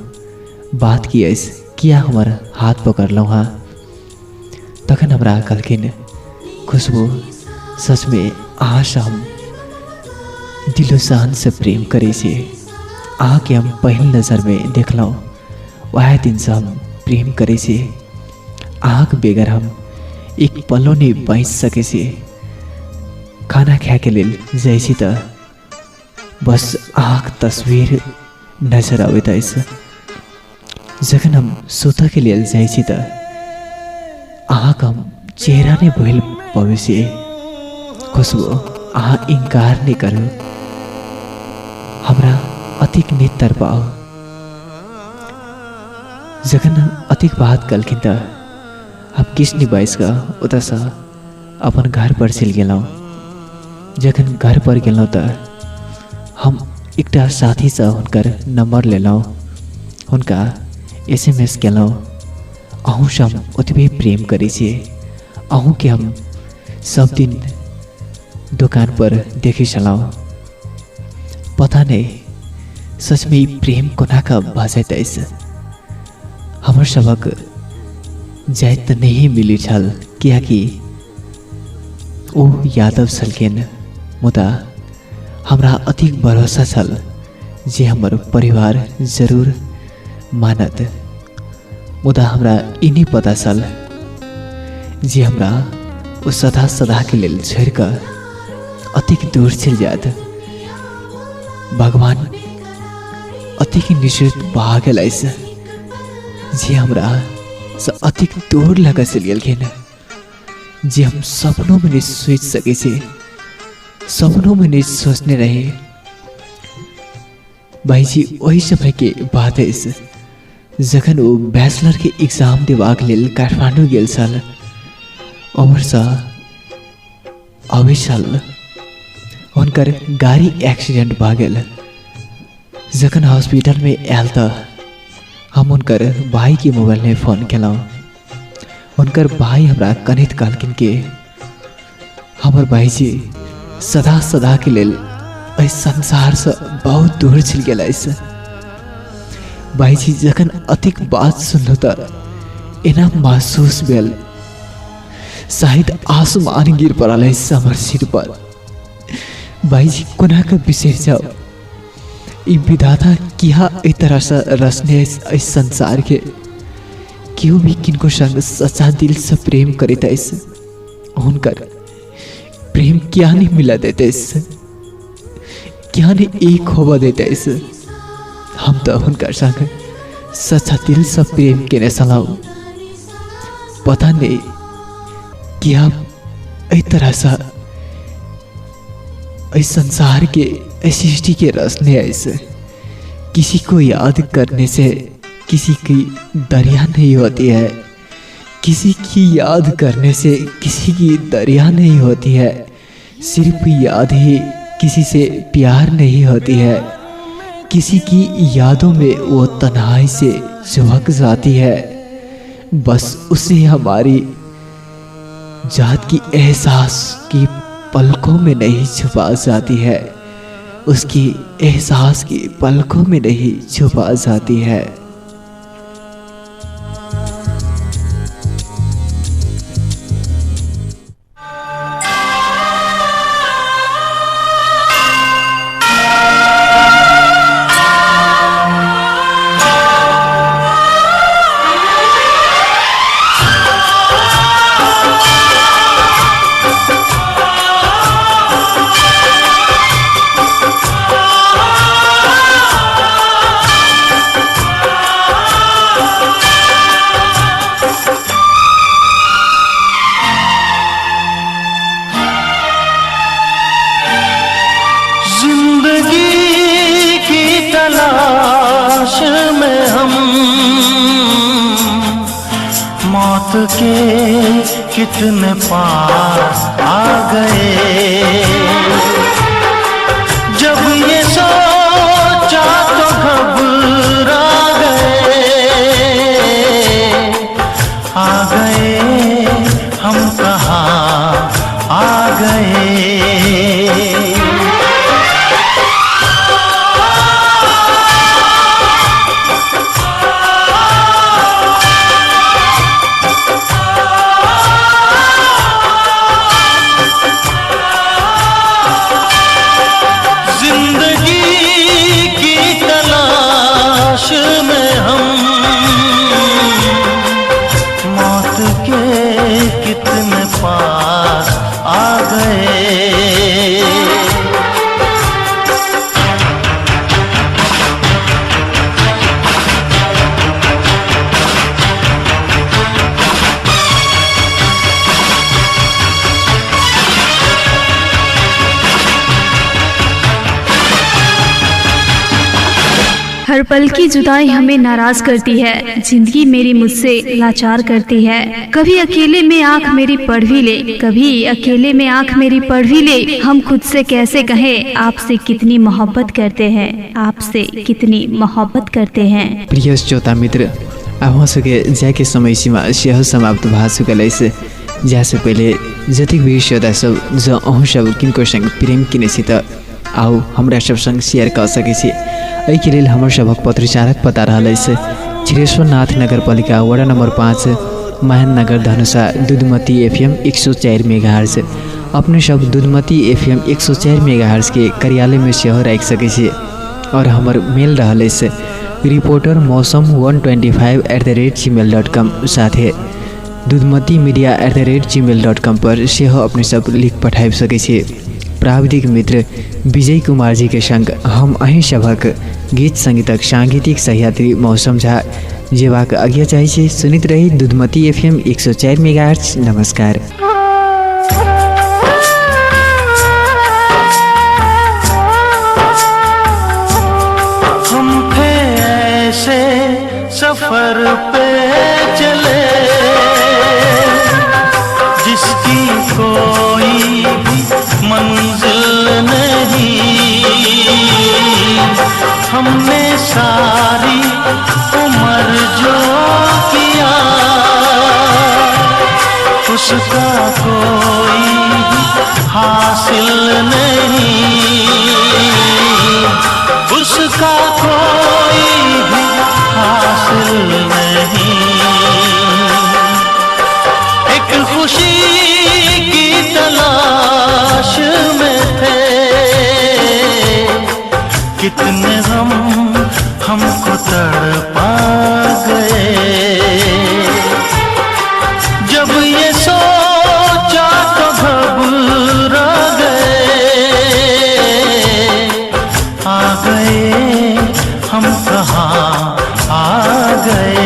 [SPEAKER 3] बात की अछि, किया हमर हाथ पकड़लौं हाँ। तखन हमरा कहलखिन खुशबू सच में अहाँ से हम दिलो जान से प्रेम करे छी, अहाँ के हम पहल नजर में देखलौं, वह दिन से हम प्रेम करे छी। अहाँ के बेगर हम एक पलो नहीं बाँच सके छी। खाना खाए के लेल जाइ छी त बस अहाँ के तस्वीर नजर आवे ताइस जखन हम सुता के लिए जाइ छी त अहाँ कम चेहरा ने भइल भविष्य खुशबू अहाँ इनकार नहीं करू हमरा अतिक नेतर पाओ जखन अतिक बात कलखिन त हम किसनी बाइस का उता सा अपन घर पर चल गेलौं जखन घर पर गेलौं त हम एकटा साथी से हुनकर नंबर लेलौं हुनका SMS केलौं अहूँ से हम ओतबे प्रेम करै छियै अहूँ के हम सब दिन दुकान पर देखे छलौं पता नहीं सच में ई प्रेम कोना का भाषा इस हमर सबक जाइत त नहीं मिली छल कियाकि ओ यादव छलखिन मुदा हमरा अधिक भरोसा छल जे हमर परिवार जरूर मानत मुदा हमरा ई नहीं पता छल जे हमरा ओ सदा सदा के लेल छोड़ कर अतिक दूर चल जात भगवान अतिक निश्चित भाग लाइस जे हमरा से अतिक दूर लगा चल गेलखिन जे हम सपनों में नहीं सोच सके थे सपनों में नहीं सोचने रहे भाई जी वही समय के बात है इस जखन वो बैचलर के एग्जाम देवाक लेल काठमांडू गेल छल ओवर सा अबै छल हुनकर गाड़ी एक्सीडेंट भ गेल जखन हॉस्पिटल में आयल त हम उनकर भाई के मोबाइल में फोन केलौं उनकर भाई हमरा कनित कहलखिन के हमर भाई जी सदा सदा के लेल इस संसार से बहुत दूर चल गेला इस भाई जी जखन अधिक बात सुनलो त एना महसूस भेल शायद आसमान गिर पड़ल है हमर सिर पर भाई जी कोना का विषय जाओ ई विधाता किया इस तरह से रचने इस संसार के क्यों भी किनको संग सच्चा दिल से प्रेम करे इस हुनकर प्रेम क्या नहीं मिला देते इस क्या नहीं एक होवा देते इस हम तो हुनकर संग सच्चा दिल से प्रेम के सलाऊ पता नहीं क्या इस तरह से इस संसार के इस सृष्टि के रचने ऐसे किसी को याद करने से किसी की दरिया नहीं होती है किसी की याद करने से किसी की दरिया नहीं होती है सिर्फ याद ही किसी से प्यार नहीं होती है किसी की यादों में वो तन्हाई से झुक जाती है बस उसे हमारी जात की एहसास की पलकों में नहीं छुपा जाती है उसकी एहसास की पलकों में नहीं छुपा जाती है
[SPEAKER 6] के कितने पास आ गए जब ये सोचा तो घबरा गए हम कहाँ आ गए
[SPEAKER 2] हर पल की जुदाई हमें नाराज करती है, जिंदगी मेरी मुझसे लाचार करती है। कभी अकेले में आंख मेरी पढ़ भी ले, कभी अकेले में आंख मेरी पढ़ भी ले। हम खुद से कैसे कहें आपसे कितनी मोहब्बत करते हैं, आपसे कितनी मोहब्बत करते हैं।
[SPEAKER 3] प्रिय श्रोता मित्र, अब सके ज्याके समय सीमा सेहो समाप्त भा चुकल से जहाँसे पहले जति भी श्रोता सब जो अहूँ सब किनको संग प्रेम किनेसित आओ हमरा सब संग शेयर कर सके एहि लेल हमर सबक पत्रचारक पता रहल से छिरेश्वरनाथ नगरपालिका वडा नंबर 5 महानगर धनुषा दुधमती FM 104 मेगाहर्ट्ज। अपने सब दुधमती FM 104 मेगाहर्ट्ज के कार्यालय में सेहो रख सके और हमार मेल रहल से रिपोर्टर मौसम 125@gmail.com साथ दुधमती मीडिया @gmail.com पर सेहो अपने सब लिख पठाई सके। प्राविधिक मित्र विजय कुमार जी के संग हम अहीं सभक गीत संगीतक सांगीतिक सहयात्री मौसम झा जेवाक आज्ञा चाहिए। सुनित रही दुधमती FM 104 मेगाहर्ट्ज। नमस्कार।
[SPEAKER 6] हम थे ऐसे सफर पे चले जिसकी कोई मंजिल नहीं। हमने सारी उम्र जो किया उसका कोई हासिल नहीं, उसका कोई भी हासिल नहीं। एक खुशी की तलाश में थे, कितने हम हमको तड़पा गए। जब ये सोचा तो घबरा गए, आ गए हम कहाँ आ गए।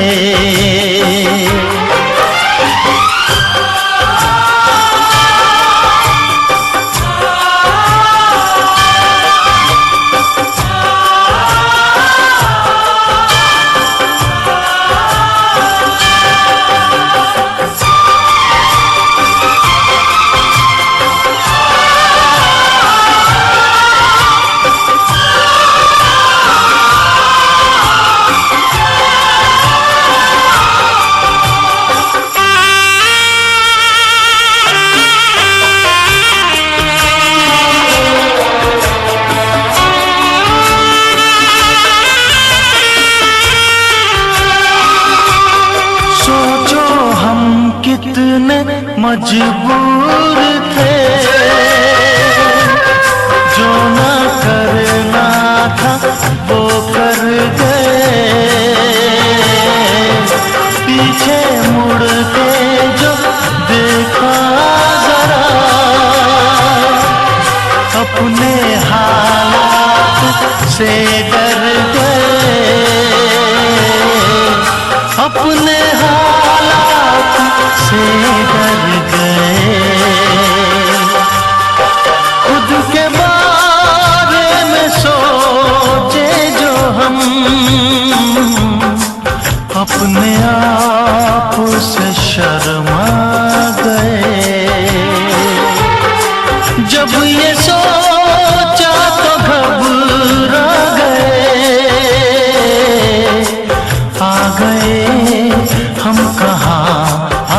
[SPEAKER 6] मजबूर थे, जो ना करना था वो कर गए। पीछे मुड़ के जो देखा जरा, अपने हालात से डर गए, अपने हालात से डर गए। खुद के बारे में सोचे जो हम, अपने आप से शर्मा गए। जब ये सोचा तो घबरा गए, आ गए हम कहाँ आ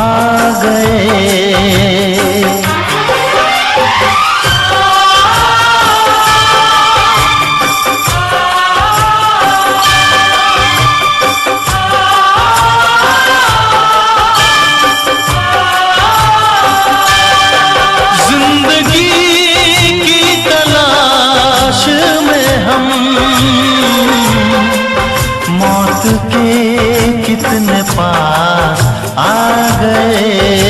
[SPEAKER 6] गए। कितने पास आ गए।